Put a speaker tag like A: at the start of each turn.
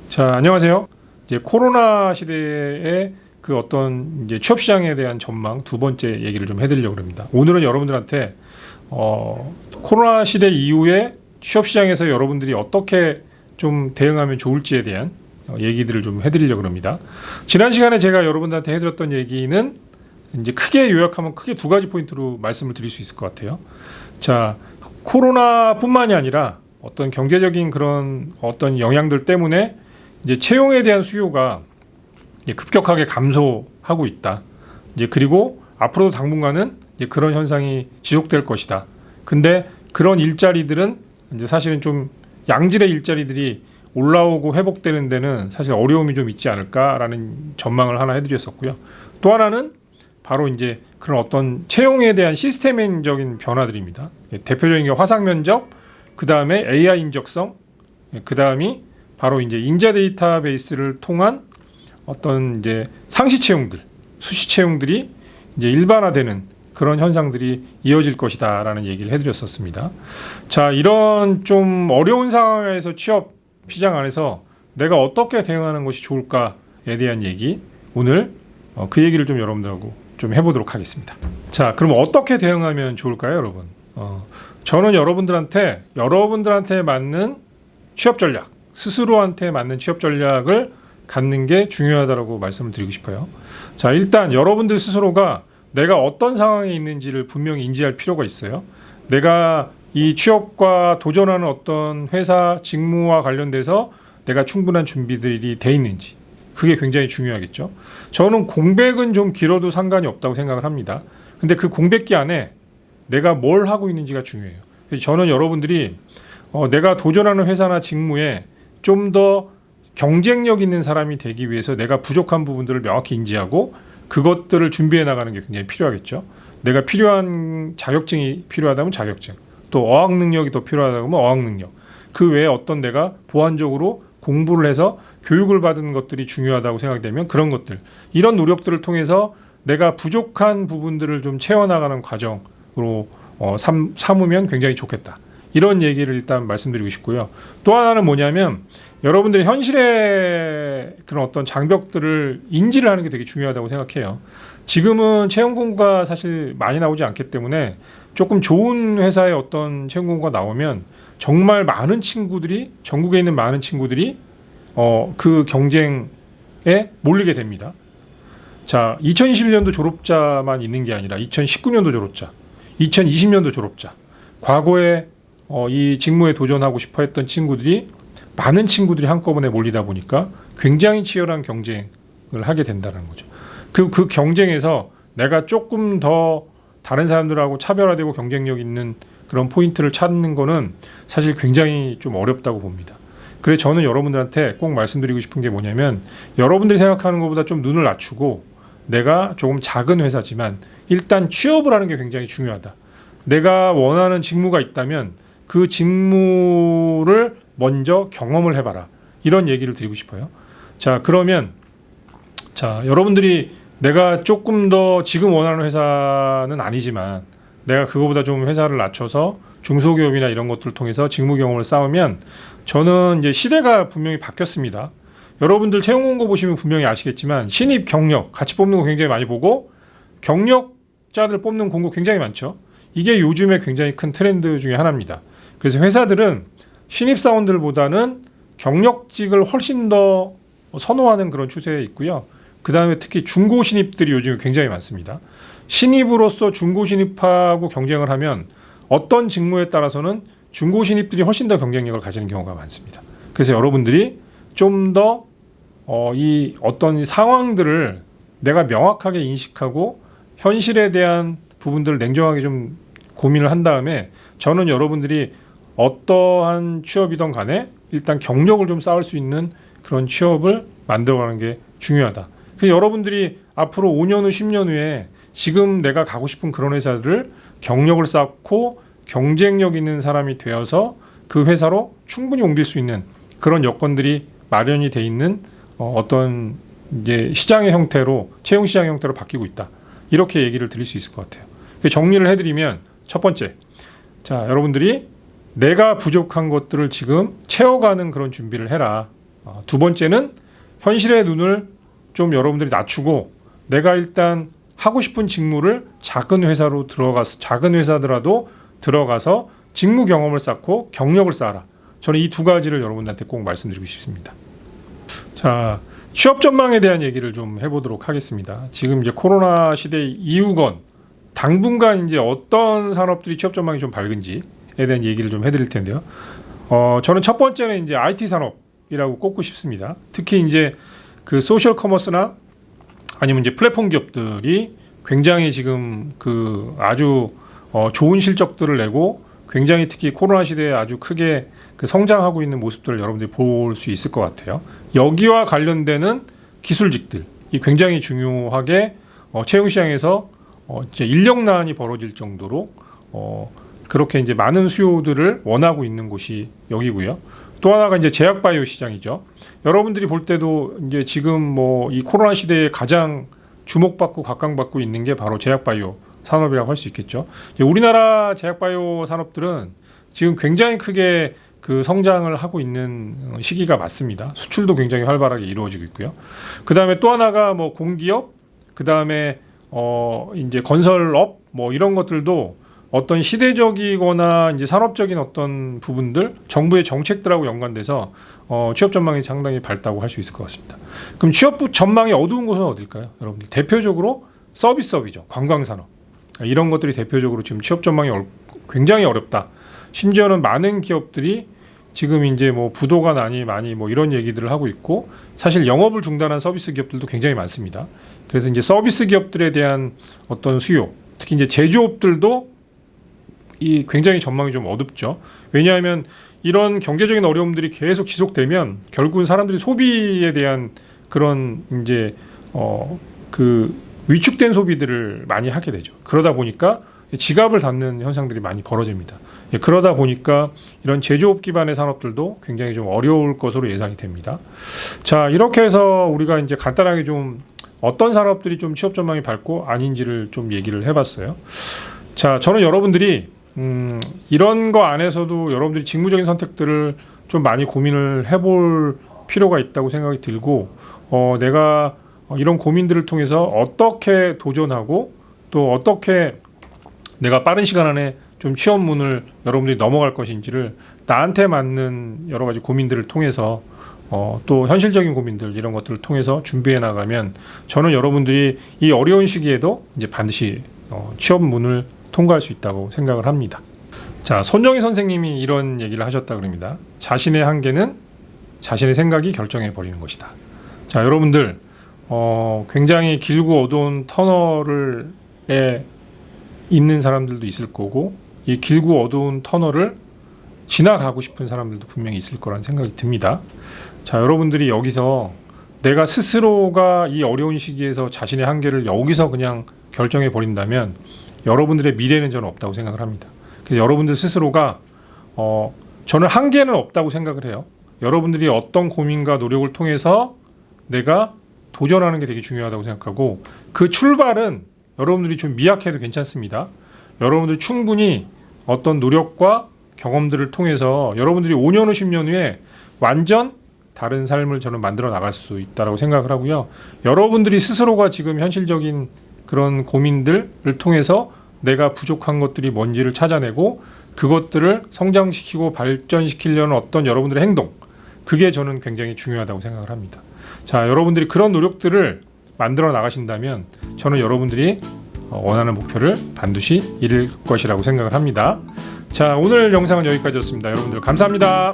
A: 자, 안녕하세요. 이제 코로나 시대의 그 어떤 이제 취업 시장에 대한 전망 두 번째 얘기를 좀 해드리려고 합니다. 오늘은 여러분들한테 코로나 시대 이후에 취업 시장에서 여러분들이 어떻게 좀 대응하면 좋을지에 대한 얘기들을 좀 해드리려고 합니다. 지난 시간에 제가 여러분들한테 해드렸던 얘기는 이제 크게 요약하면 크게 두 가지 포인트로 말씀을 드릴 수 있을 것 같아요. 자, 코로나뿐만이 아니라 어떤 경제적인 그런 어떤 영향들 때문에 이제 채용에 대한 수요가 이제 급격하게 감소하고 있다. 이제 그리고 앞으로도 당분간은 이제 그런 현상이 지속될 것이다. 근데 그런 일자리들은 이제 사실은 좀 양질의 일자리들이 올라오고 회복되는 데는 사실 어려움이 좀 있지 않을까라는 전망을 하나 해드렸었고요. 또 하나는 바로 이제 그런 어떤 채용에 대한 시스템적인 변화들입니다. 대표적인 게 화상 면접, 그 다음에 AI 인적성, 그 다음이 바로 이제 인재 데이터베이스를 통한 어떤 이제 상시 채용들, 수시 채용들이 이제 일반화되는 그런 현상들이 이어질 것이다라는 얘기를 해드렸었습니다. 자, 이런 좀 어려운 상황에서 취업 시장 안에서 내가 어떻게 대응하는 것이 좋을까에 대한 얘기, 오늘 그 얘기를 좀 여러분들하고 좀 해보도록 하겠습니다. 자, 그럼 어떻게 대응하면 좋을까요, 여러분? 저는 여러분들한테 맞는 취업 전략, 스스로한테 맞는 취업 전략을 갖는 게 중요하다고 말씀을 드리고 싶어요. 자, 일단 여러분들 스스로가 내가 어떤 상황에 있는지를 분명히 인지할 필요가 있어요. 내가 이 취업과 도전하는 어떤 회사 직무와 관련돼서 내가 충분한 준비들이 돼 있는지, 그게 굉장히 중요하겠죠. 저는 공백은 좀 길어도 상관이 없다고 생각을 합니다. 근데 그 공백기 안에 내가 뭘 하고 있는지가 중요해요. 그래서 저는 여러분들이 내가 도전하는 회사나 직무에 좀 더 경쟁력 있는 사람이 되기 위해서 내가 부족한 부분들을 명확히 인지하고 그것들을 준비해 나가는 게 굉장히 필요하겠죠. 내가 필요한 자격증이 필요하다면 자격증, 또 어학 능력이 더 필요하다면 어학 능력, 그 외에 어떤 내가 보완적으로 공부를 해서 교육을 받은 것들이 중요하다고 생각되면 그런 것들, 이런 노력들을 통해서 내가 부족한 부분들을 좀 채워나가는 과정으로 삼으면 굉장히 좋겠다. 이런 얘기를 일단 말씀드리고 싶고요. 또 하나는 뭐냐면 여러분들이 현실의 그런 어떤 장벽들을 인지를 하는 게 되게 중요하다고 생각해요. 지금은 채용 공고가 사실 많이 나오지 않기 때문에 조금 좋은 회사의 어떤 채용 공고가 나오면 정말 많은 친구들이, 전국에 있는 많은 친구들이 그 경쟁에 몰리게 됩니다. 자, 2021년도 졸업자만 있는 게 아니라 2019년도 졸업자, 2020년도 졸업자, 과거에 이 직무에 도전하고 싶어 했던 친구들이, 많은 친구들이 한꺼번에 몰리다 보니까 굉장히 치열한 경쟁을 하게 된다는 거죠. 그 경쟁에서 내가 조금 더 다른 사람들하고 차별화되고 경쟁력 있는 그런 포인트를 찾는 거는 사실 굉장히 좀 어렵다고 봅니다. 그래서 저는 여러분들한테 꼭 말씀드리고 싶은 게 뭐냐면, 여러분들이 생각하는 것보다 좀 눈을 낮추고 내가 조금 작은 회사지만 일단 취업을 하는 게 굉장히 중요하다. 내가 원하는 직무가 있다면 그 직무를 먼저 경험을 해봐라. 이런 얘기를 드리고 싶어요. 자, 그러면 여러분들이 내가 조금 더 지금 원하는 회사는 아니지만 내가 그거보다 좀 회사를 낮춰서 중소기업이나 이런 것들을 통해서 직무 경험을 쌓으면, 저는 이제 시대가 분명히 바뀌었습니다. 여러분들 채용 공고 보시면 분명히 아시겠지만 신입 경력 같이 뽑는 거 굉장히 많이 보고 경력자들 뽑는 공고 굉장히 많죠. 이게 요즘에 굉장히 큰 트렌드 중에 하나입니다. 그래서 회사들은 신입사원들보다는 경력직을 훨씬 더 선호하는 그런 추세에 있고요. 그 다음에 특히 중고 신입들이 요즘 굉장히 많습니다. 신입으로서 중고 신입하고 경쟁을 하면 어떤 직무에 따라서는 중고 신입들이 훨씬 더 경쟁력을 가지는 경우가 많습니다. 그래서 여러분들이 좀 더 이 어떤 상황들을 내가 명확하게 인식하고 현실에 대한 부분들을 냉정하게 좀 고민을 한 다음에, 저는 여러분들이 어떠한 취업이든 간에 일단 경력을 좀 쌓을 수 있는 그런 취업을 만들어가는 게 중요하다. 그래서 여러분들이 앞으로 5년 후, 10년 후에 지금 내가 가고 싶은 그런 회사들을 경력을 쌓고 경쟁력 있는 사람이 되어서 그 회사로 충분히 옮길 수 있는 그런 여건들이 마련이 돼 있는 어떤 이제 시장의 형태로, 채용 시장의 형태로 바뀌고 있다. 이렇게 얘기를 드릴 수 있을 것 같아요. 정리를 해드리면, 첫 번째, 자, 여러분들이 내가 부족한 것들을 지금 채워가는 그런 준비를 해라. 두 번째는 현실의 눈을 좀 여러분들이 낮추고 내가 일단 하고 싶은 직무를 작은 회사더라도 들어가서 직무 경험을 쌓고 경력을 쌓아라. 저는 이 두 가지를 여러분들한테 꼭 말씀드리고 싶습니다. 자, 취업 전망에 대한 얘기를 좀 해보도록 하겠습니다. 지금 이제 코로나 시대 이후건 당분간 이제 어떤 산업들이 취업 전망이 좀 밝은지에 대한 얘기를 좀 해드릴 텐데요. 저는 첫 번째는 이제 IT 산업이라고 꼽고 싶습니다. 특히 이제 그 소셜 커머스나 아니면 이제 플랫폼 기업들이 굉장히 지금 그 아주 좋은 실적들을 내고 굉장히 특히 코로나 시대에 아주 크게 그 성장하고 있는 모습들을 여러분들이 볼 수 있을 것 같아요. 여기와 관련되는 기술직들이 굉장히 중요하게 채용 시장에서 진짜 인력난이 벌어질 정도로 그렇게 이제 많은 수요들을 원하고 있는 곳이 여기고요. 또 하나가 이제 제약바이오 시장이죠. 여러분들이 볼 때도 이제 지금 뭐 이 코로나 시대에 가장 주목받고 각광받고 있는 게 바로 제약바이오 산업이라고 할 수 있겠죠. 우리나라 제약바이오 산업들은 지금 굉장히 크게 그 성장을 하고 있는 시기가 맞습니다. 수출도 굉장히 활발하게 이루어지고 있고요. 그 다음에 또 하나가 뭐 공기업, 그 다음에 이제 건설업 뭐 이런 것들도 어떤 시대적이거나 이제 산업적인 어떤 부분들, 정부의 정책들하고 연관돼서 취업 전망이 상당히 밝다고 할 수 있을 것 같습니다. 그럼 취업 전망이 어두운 곳은 어딜까요, 여러분들? 대표적으로 서비스업이죠. 관광산업. 이런 것들이 대표적으로 지금 취업 전망이 굉장히 어렵다. 심지어는 많은 기업들이 지금 이제 뭐 부도가 나니 많이 뭐 이런 얘기들을 하고 있고, 사실 영업을 중단한 서비스 기업들도 굉장히 많습니다. 그래서 이제 서비스 기업들에 대한 어떤 수요, 특히 이제 제조업들도 이 굉장히 전망이 좀 어둡죠. 왜냐하면 이런 경제적인 어려움들이 계속 지속되면 결국은 사람들이 소비에 대한 그런 이제 그 위축된 소비들을 많이 하게 되죠. 그러다 보니까 지갑을 닫는 현상들이 많이 벌어집니다. 그러다 보니까 이런 제조업 기반의 산업들도 굉장히 좀 어려울 것으로 예상이 됩니다. 자, 이렇게 해서 우리가 이제 간단하게 좀 어떤 산업들이 좀 취업 전망이 밝고 아닌지를 좀 얘기를 해봤어요. 자, 저는 여러분들이 이런 거 안에서도 여러분들이 직무적인 선택들을 좀 많이 고민을 해볼 필요가 있다고 생각이 들고, 내가 이런 고민들을 통해서 어떻게 도전하고 또 어떻게 내가 빠른 시간 안에 좀 취업문을 여러분들이 넘어갈 것인지를 나한테 맞는 여러 가지 고민들을 통해서 또 현실적인 고민들 이런 것들을 통해서 준비해 나가면 저는 여러분들이 이 어려운 시기에도 이제 반드시 취업문을 통과할 수 있다고 생각을 합니다. 자, 손정희 선생님이 이런 얘기를 하셨다 그럽니다. 자신의 한계는 자신의 생각이 결정해 버리는 것이다. 자, 여러분들 굉장히 길고 어두운 터널에 있는 사람들도 있을 거고, 이 길고 어두운 터널을 지나가고 싶은 사람들도 분명히 있을 거라는 생각이 듭니다. 자, 여러분들이 여기서 내가 스스로가 이 어려운 시기에서 자신의 한계를 여기서 그냥 결정해 버린다면 여러분들의 미래는 저는 없다고 생각을 합니다. 그래서 여러분들 스스로가 저는 한계는 없다고 생각을 해요. 여러분들이 어떤 고민과 노력을 통해서 내가 도전하는 게 되게 중요하다고 생각하고, 그 출발은 여러분들이 좀 미약해도 괜찮습니다. 여러분들 충분히 어떤 노력과 경험들을 통해서 여러분들이 5년 후 10년 후에 완전 다른 삶을 저는 만들어 나갈 수 있다고 생각을 하고요. 여러분들이 스스로가 지금 현실적인 그런 고민들을 통해서 내가 부족한 것들이 뭔지를 찾아내고 그것들을 성장시키고 발전시키려는 어떤 여러분들의 행동, 그게 저는 굉장히 중요하다고 생각을 합니다. 자, 여러분들이 그런 노력들을 만들어 나가신다면 저는 여러분들이 원하는 목표를 반드시 이룰 것이라고 생각을 합니다. 자, 오늘 영상은 여기까지였습니다. 여러분들 감사합니다.